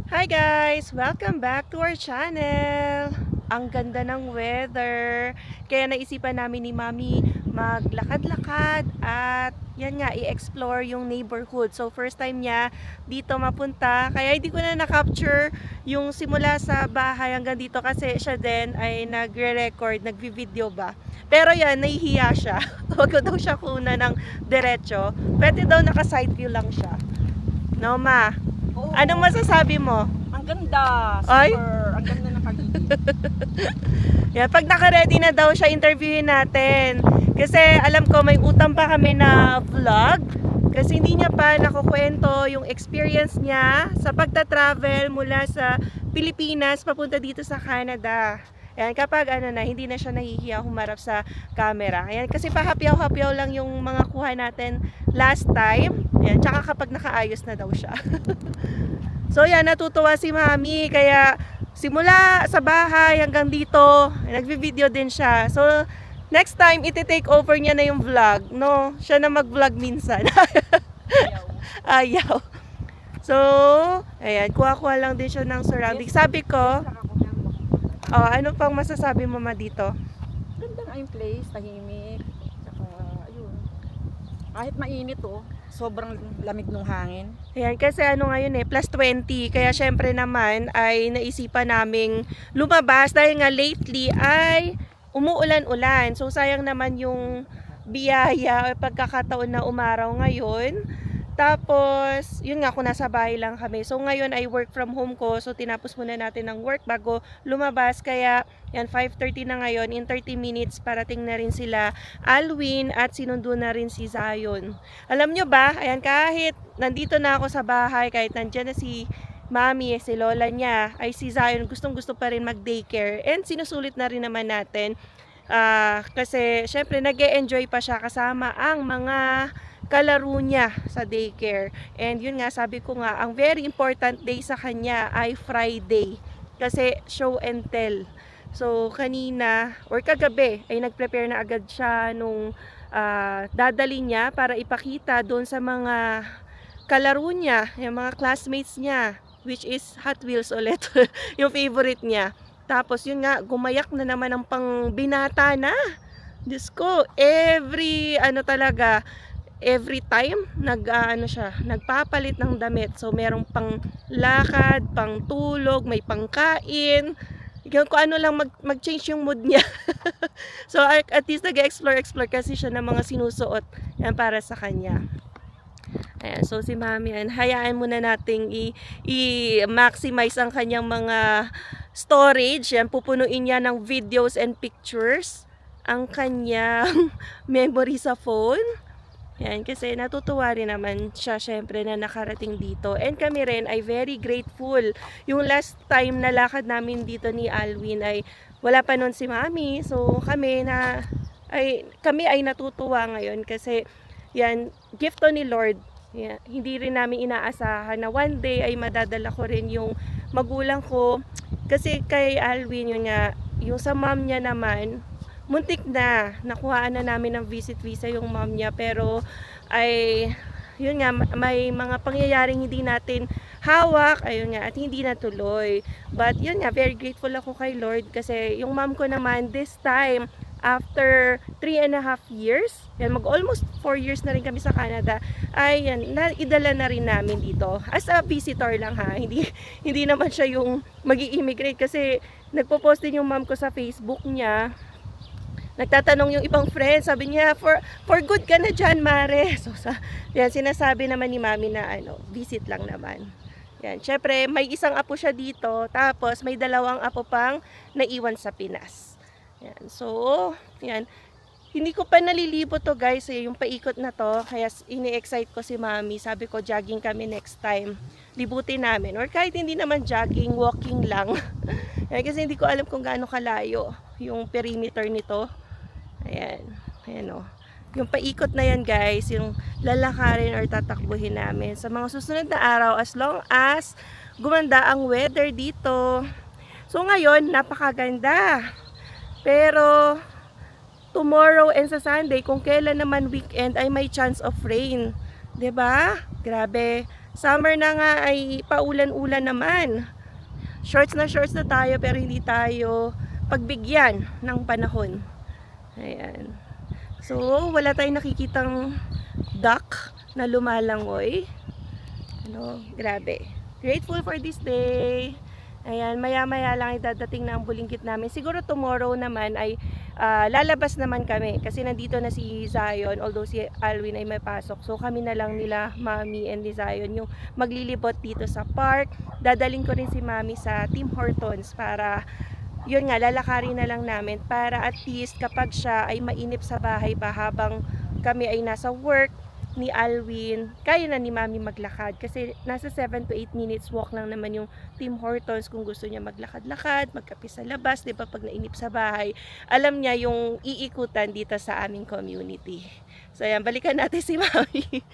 Hi guys! Welcome back to our channel! Ang ganda ng weather, kaya naisipan namin ni Mami maglakad-lakad at yan nga, i-explore yung neighborhood. So first time niya dito mapunta, kaya hindi ko na na-capture yung simula sa bahay hanggang dito kasi siya din ay nagre-record, nagvi-video ba. Pero yan, nahihiya siya. Huwag ko daw siya kuna ng diretso. Pwede daw naka-side view lang siya. No, Ma? Oo. Anong masasabi mo? Ang ganda. Ay? Super. Ang ganda ng pagiging. Yan, pag naka-ready na daw siya, interviewin natin. Kasi alam ko may utang pa kami na vlog. Kasi hindi niya pa nakukwento yung experience niya sa pagta-travel mula sa Pilipinas papunta dito sa Canada. Ayan, kapag hindi na siya nahihiya humarap sa camera. Ayan, kasi pahapyaw-hapyaw lang yung mga kuha natin last time. Ayan, tsaka kapag nakaayos na daw siya. So yan, natutuwa si Mami. Kaya simula sa bahay hanggang dito, nagvi-video din siya. So next time, iti-take over niya na yung vlog. No? Siya na mag-vlog minsan. Ayaw. So, ayan, kuha-kuha lang din siya ng surrounding. Sabi ko, ano pang masasabi mo Ma dito? Ganda nga yung place. Tahimik. Tsaka, ayun. Kahit mainit sobrang lamig ng hangin. Ayan, kasi ngayon plus 20. Kaya syempre naman ay naisipan naming lumabas dahil nga lately ay umuulan-ulan. So sayang naman yung biyaya o pagkakataon na umaraw ngayon. Tapos, yun nga, kung nasa bahay lang kami. So ngayon ay work from home ko. So tinapos muna natin ng work bago lumabas. Kaya yan, 5:30 na ngayon. In 30 minutes, parating na rin sila Alwin at sinundo na rin si Zion. Alam nyo ba, ayan, kahit nandito na ako sa bahay, kahit nandyan na si Mami, si Lola niya, ay si Zion gustong gusto pa rin mag-daycare. And sinusulit na rin naman natin. Kasi syempre nag-e-enjoy pa siya kasama ang mga kalaro niya sa daycare. And yun nga, sabi ko nga, ang very important day sa kanya ay Friday. Kasi show and tell. So kanina or kagabi ay nag-prepare na agad siya nung dadali niya para ipakita doon sa mga kalaro niya, yung mga classmates niya, which is Hot Wheels ulit, yung favorite niya. Tapos yun nga, gumayak na naman ang pang binata na. Diyos ko, every time nagpapalit ng damit. So merong pang lakad, pang tulog, may pangkain. Kung ano lang mag-change yung mood niya. So at least nag-explore kasi siya ng mga sinusuot yan para sa kanya. Ayan, so si Mami, hayaan muna nating i-maximize ang kanyang mga storage. Yan, pupunuin niya ng videos and pictures ang kanyang memory sa phone. Yan, kasi natutuwa rin naman siya syempre na nakarating dito. And kami rin ay very grateful. Yung last time na lakad namin dito ni Alwin ay wala pa nun si Mami. So kami ay natutuwa ngayon kasi yan, gift to ni Lord. Yan, hindi rin namin inaasahan na one day ay madadala ko rin yung magulang ko. Kasi kay Alwin yun nga, yung sa mom niya naman, muntik na, nakuhaan na namin ng visit visa yung mom niya, pero ay yun nga, may mga pangyayaring hindi natin hawak, ayun nga, at hindi natuloy. But yun nga, very grateful ako kay Lord kasi yung mom ko naman this time, after 3.5 years, yan, mag-almost 4 years na rin kami sa Canada, ay yan, idala na rin namin dito as a visitor lang ha, hindi naman siya yung magi-immigrate kasi nagpo-post din yung mom ko sa Facebook niya. Nagtatanong yung ibang friends, sabi niya, for good ka na dyan, Mare. So, yan, sinasabi naman ni Mami na visit lang naman. Yan, syempre, may isang apo siya dito, tapos may 2 apo pang naiwan sa Pinas. Yan, so, yan. Hindi ko pa nalilibot to guys, yung paikot na to, kaya ini-excite ko si Mami. Sabi ko, jogging kami next time. Libutin namin. Or kahit hindi naman jogging, walking lang. Yan, kasi hindi ko alam kung gaano kalayo yung perimeter nito. Ayan, ayan yung paikot na yan guys, yung lalakarin or tatakbuhin namin sa mga susunod na araw as long as gumanda ang weather dito. So ngayon, napakaganda. Pero tomorrow and sa Sunday, kung kailan naman weekend ay may chance of rain. 'Di ba? Grabe. Summer na nga ay paulan-ulan naman. Shorts na tayo pero hindi tayo pagbigyan ng panahon. Ayan. So, wala tayong nakikitang duck na lumalangoy. Ano, grabe. Grateful for this day. Ayan, maya-maya lang ay dadating na ang bulinggit namin. Siguro tomorrow naman ay lalabas naman kami kasi nandito na si Zion, although si Alwin ay may pasok. So kami na lang nila, Mami and ni Zion, yung maglilibot dito sa park. Dadaling ko rin si Mami sa Tim Hortons para yun nga, lalakarin na lang namin para at least kapag siya ay mainip sa bahay pa habang kami ay nasa work ni Alwin, kaya na ni Mami maglakad kasi nasa 7 to 8 minutes walk lang naman yung Tim Hortons kung gusto niya maglakad-lakad, magkape sa labas, 'di ba, pag nainip sa bahay. Alam niya yung iikutan dito sa aming community. So ayan, balikan natin si Mami.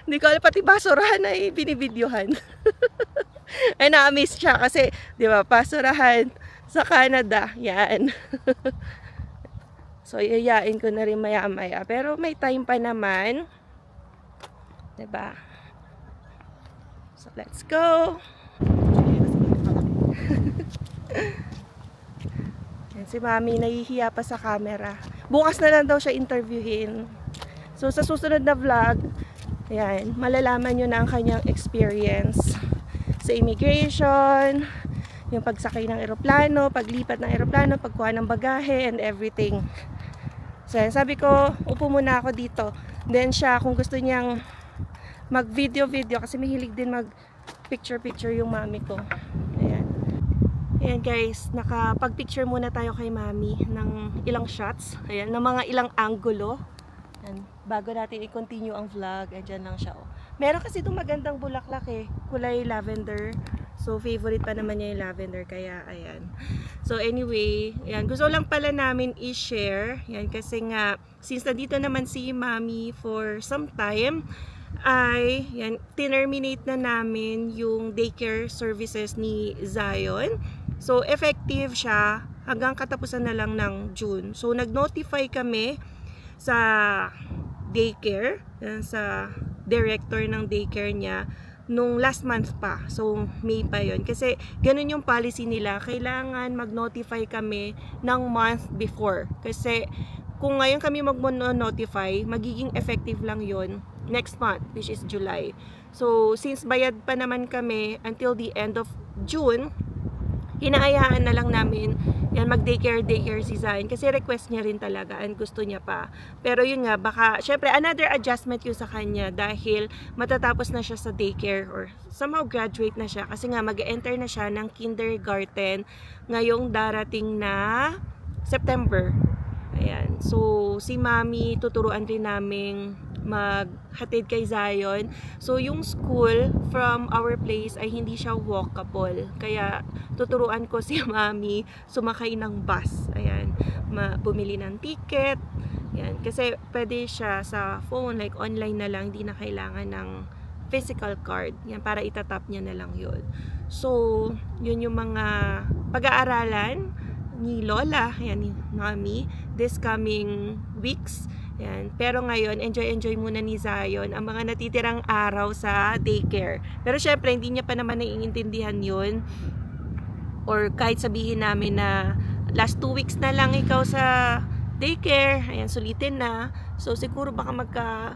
Hindi ko alam, pati basurahan ay binibidyohan. Ay na-miss siya kasi 'di ba, basurahan sa Canada. Yan. So iyayain ko na rin maya-maya pero may time pa naman. Diba? So, let's go! Yan, si Mami, nahihiya pa sa camera. Bukas na lang daw siya interviewin. So, sa susunod na vlog, ayan, malalaman nyo na ang kanyang experience sa immigration, yung pagsakay ng eroplano, paglipat ng eroplano, pagkuha ng bagahe, and everything. So, yan, sabi ko, upo muna ako dito. Then siya, kung gusto niyang mag-video kasi mahilig din mag-picture yung mami ko. Ayan. Ayan guys, nakapag-picture muna tayo kay Mami ng ilang shots. Ayan, ng mga ilang anggulo. Ayan, bago natin i-continue ang vlog, ayan lang siya. Oh. Meron kasi itong magandang bulaklak eh, kulay lavender. So favorite pa naman niya yung lavender, kaya ayan. So anyway, ayan, gusto lang pala namin i-share. Ayan, kasi nga, since nandito naman si Mami for some time, ay yan, terminate na namin yung daycare services ni Zion. So effective siya hanggang katapusan na lang ng June. So nag-notify kami sa daycare, sa director ng daycare niya nung last month pa. So May pa yon. Kasi ganun yung policy nila. Kailangan mag-notify kami ng month before. Kasi kung ngayon kami mag-notify, magiging effective lang yon next month, which is July. So, since bayad pa naman kami until the end of June, hinahayaan na lang namin yan, mag-daycare si Zion kasi request niya rin talaga and gusto niya pa. Pero yun nga, baka, syempre, another adjustment yun sa kanya dahil matatapos na siya sa daycare or somehow graduate na siya kasi nga mag-enter na siya ng kindergarten ngayong darating na September. Ayan. So, si Mami, tuturuan rin naming maghatid kay Zion. So, yung school from our place ay hindi siya walkable. Kaya, tuturuan ko si Mami sumakay ng bus. Ayan. Bumili ng ticket. Ayan. Kasi, pwede siya sa phone, like online na lang, hindi na kailangan ng physical card. Yan, para itatap niya na lang yun. So, yun yung mga pag-aaralan ni Lola, ayan, ni Mami, this coming weeks. Ayan. Pero ngayon, enjoy muna ni Zion ang mga natitirang araw sa daycare. Pero syempre, hindi niya pa naman naiintindihan yun. Or kahit sabihin namin na last 2 weeks na lang ikaw sa daycare, ayan, sulitin na. So, siguro baka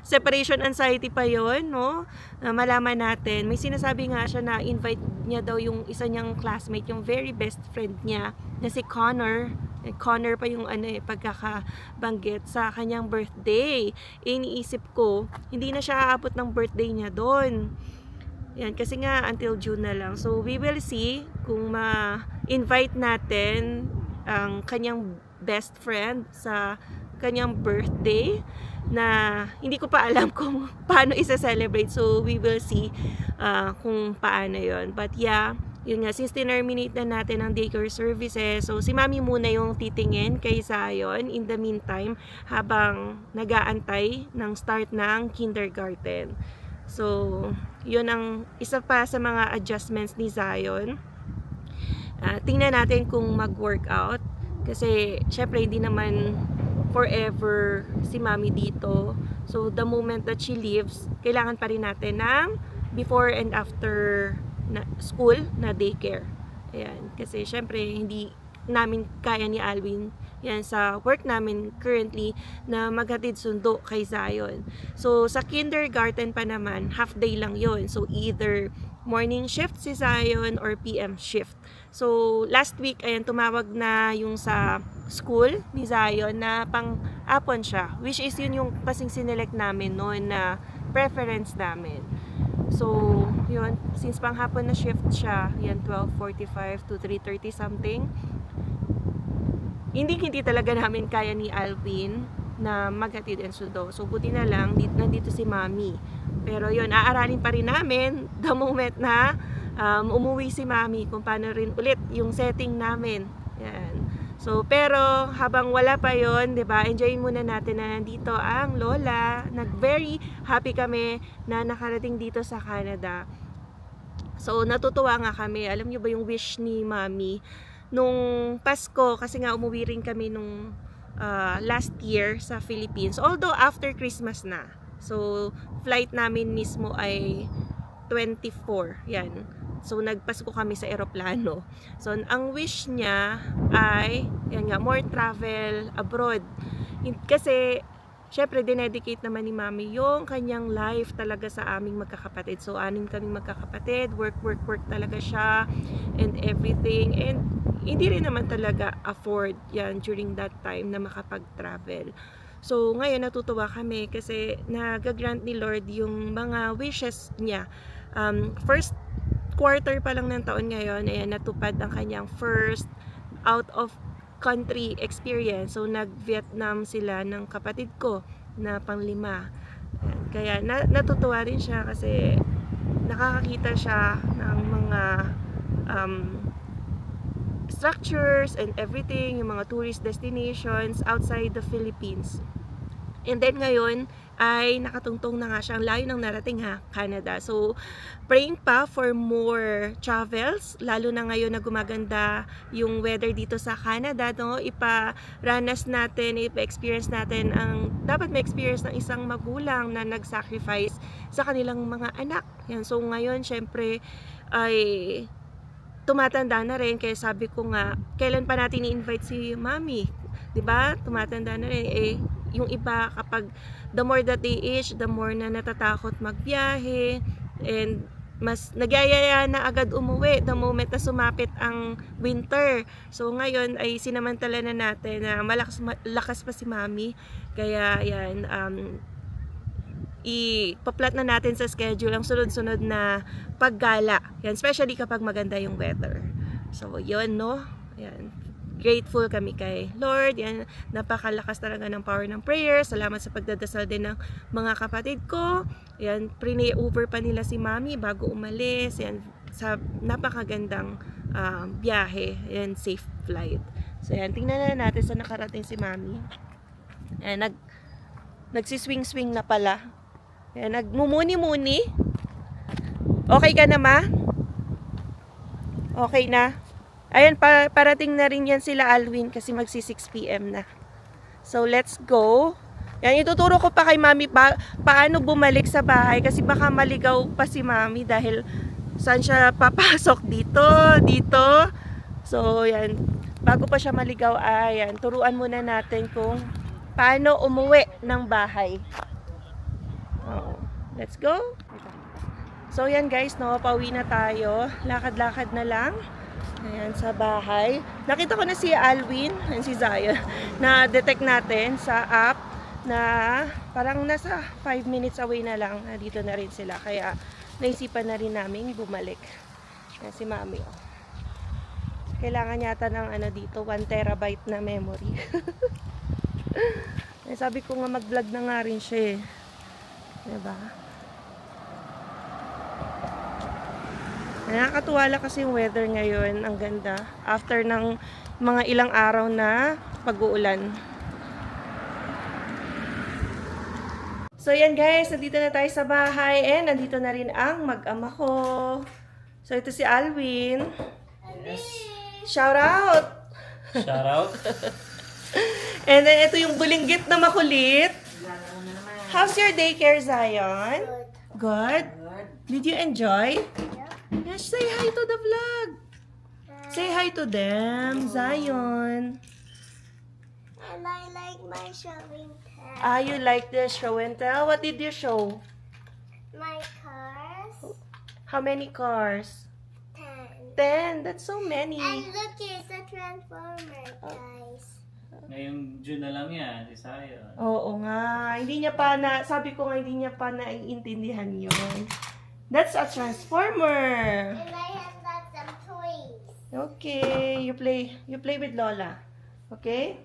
separation anxiety pa yon, no? Malaman natin. May sinasabi nga siya na invite niya daw yung isa niyang classmate, yung very best friend niya, na si Connor. Connor pa yung pagkakabanggit sa kanyang birthday. Iniisip ko, hindi na siya aabot ng birthday niya doon. Yan, kasi nga until June na lang. So, we will see kung ma-invite natin ang kanyang best friend sa kanyang birthday na hindi ko pa alam kung paano isa-celebrate. So, we will see kung paano yon. But yeah, yun nga, since terminate na natin ang daycare services, so si Mami muna yung titingin kay Zion in the meantime habang nag-aantay ng start ng kindergarten. So, yun ang isa pa sa mga adjustments ni Zion. Tingnan natin kung mag-workout kasi syempre hindi naman forever si Mami dito. So, the moment that she leaves, kailangan pa rin natin ng before and after na school na daycare. Ayan. Kasi, syempre, hindi namin kaya ni Alvin yan sa work namin currently na maghatid sundo kay Zion. So, sa kindergarten pa naman, half day lang yon. So, either morning shift si Zion or PM shift. So, last week, ayan, tumawag na yung sa school ni Zion na pang-apon siya. Which is yun yung kasing sinelect namin noon na preference namin. So, yun, since pang-hapon na shift siya, yan 12:45 to 3:30 something, hindi talaga namin kaya ni Alvin na maghatid and sundo. So, buti na lang, nandito si Mami. Pero yun, aaralin pa rin namin the moment na umuwi si Mami kung paano rin ulit yung setting namin. Yan. So, pero habang wala pa yon, 'di ba? Enjoyin muna natin na nandito ang lola. Very happy kami na nakarating dito sa Canada. So, natutuwa nga kami. Alam niyo ba yung wish ni Mami nung Pasko, kasi nga umuwi rin kami nung last year sa Philippines. Although after Christmas na. So, flight namin mismo ay 24. Yan. So, nagpasko kami sa eroplano. So, ang wish niya ay, yan nga, more travel abroad. Kasi, syempre, dinedicate naman ni Mami yung kanyang life talaga sa aming magkakapatid. So, 6 kaming magkakapatid. Work talaga siya. And everything. And, hindi rin naman talaga afford yan during that time na makapag-travel. So, ngayon natutuwa kami kasi nag-grant ni Lord yung mga wishes niya. First quarter pa lang ng taon ngayon, ayan, natupad ang kanyang first out of country experience. So, nag-Vietnam sila ng kapatid ko na pang-5. Kaya natutuwa rin siya kasi nakakakita siya ng mga structures and everything, yung mga tourist destinations outside the Philippines. And then ngayon ay nakatungtong na nga siya, ang layo ng narating ha, Canada. So, praying pa for more travels, lalo na ngayon na gumaganda yung weather dito sa Canada, no? Iparanas natin, ipa-experience natin ang dapat ma-experience ng isang magulang na nag-sacrifice sa kanilang mga anak. Yan. So, ngayon, syempre, ay tumatanda na rin, kaya sabi ko nga, kailan pa natin i-invite si Mami? 'Di ba? Tumatanda na rin. Yung iba kapag the more that they age, the more na natatakot magbiyahe and mas nagyayaya na agad umuwi the moment na sumapit ang winter. So ngayon ay sinamantala na natin na lakas pa si Mami. Kaya yan, ipaplat na natin sa schedule ang sunod-sunod na paggala. Yan, especially kapag maganda yung weather. So, yun, no? Yan. Grateful kami kay Lord. Yan, napakalakas talaga ng power ng prayer. Salamat sa pagdadasal din ng mga kapatid ko. Yan, prinay over pa nila si Mami bago umalis. Yan, sa napakagandang biyahe. Yan, safe flight. So, yan, tingnan na natin sa nakarating si Mami. Yan, nagsiswing-swing na pala. Yan, nagmumuni-muni. Okay ka na, Ma? Okay na? Ayan, parating na rin yan sila Alvin kasi magsi 6 PM na. So, let's go. Yan, ituturo ko pa kay Mami paano bumalik sa bahay kasi baka maligaw pa si Mami dahil saan siya papasok dito. So, yan. Bago pa siya maligaw, ayan, turuan muna natin kung paano umuwi ng bahay. Oh, let's go. So, yan guys, no, pauwi na tayo. Lakad-lakad na lang. Ayan, sa bahay. Nakita ko na si Alvin and si Zion na detect natin sa app na parang nasa 5 minutes away na lang. Dito na rin sila. Kaya naisipan na rin namin bumalik. Ayan, si Mami. Oh. Kailangan yata ng dito, 1 terabyte na memory. Sabi ko nga mag-vlog na nga rin siya eh. Diba? Nakakatuwa lang kasi yung weather ngayon. Ang ganda. After ng mga ilang araw na pag-uulan. So yan guys, nandito na tayo sa bahay. And nandito na rin ang mag-ama ko. So ito si Alvin. Yes. Shout out! Shout out. And then ito yung bulinggit na makulit. How's your daycare, Zion? Good? Did you enjoy? Yes, say hi to the vlog. Say hi to them, Zion. And I like my showing tag. Ah, you like the show and tell? What did you show? My cars. How many cars? 10. 10. That's so many. And look, here's a transformer, guys. Ngayong June na lang yan, si Sayon. Oo nga. Hindi niya pa na, sabi ko nga hindi niya pa naiintindihan yun. That's a transformer. And I have got some toys. Okay, you play with Lola. Okay?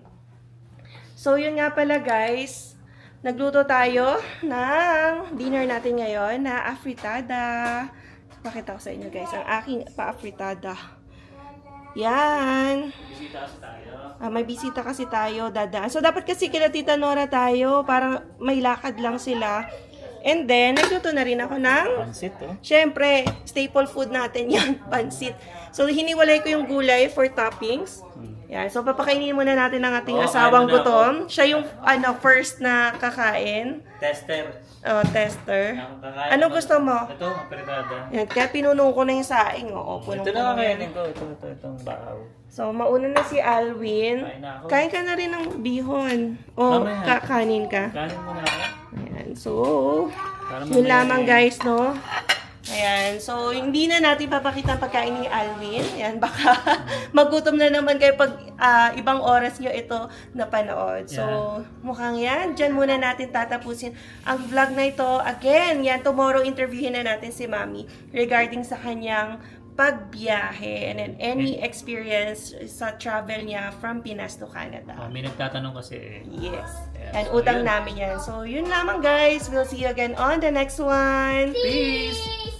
So, yun nga pala guys. Nagluto tayo ng dinner natin ngayon na afritada. Pakita ko sa inyo guys, ang aking pa-afritada. Yan. Bisita kasi tayo. May bisita kasi tayo, dadaan. So, dapat kasi kila Tita Nora tayo. Parang may lakad lang sila. And then, nagluto na rin ako ng Pansit, oh. Siyempre, staple food natin yan, pansit. So, hiniwalay ko yung gulay for toppings. Yan. So, papakainin muna natin ang ating Oo, asawang kain muna gutom. Siya yung first na kakain. Tester. Oh, tester. Ako kakain Ano naman. gusto mo? Ito, apritada. Yan. Kaya pinuno ko na yung saing. Oo, Ito punong-puno na yan. kakainin ko. Itong bahaw. So, mauna na si Alwin. Kain na ako. Kain ka na rin ng bihon. O, Mamaya. kakanin ka. Kanin mo na ako. Ayan. So, Para yun mamaya lamang eh. guys, no? Ayan. So, hindi na natin papakita ang pagkain ni Alvin. Ayan, baka magutom na naman kayo pag ibang oras nyo ito napanood. So, mukhang yan. Diyan muna natin tatapusin ang vlog na ito. Again, yan, tomorrow interviewin na natin si Mami regarding sa kanyang pagbiyahe and then any experience sa travel niya from Pinas to Canada. Oh, may nagtatanong kasi eh. Yes. Yeah, And so utang yun. namin yan. So, yun lamang guys. We'll see you again on the next one. Peace! Peace.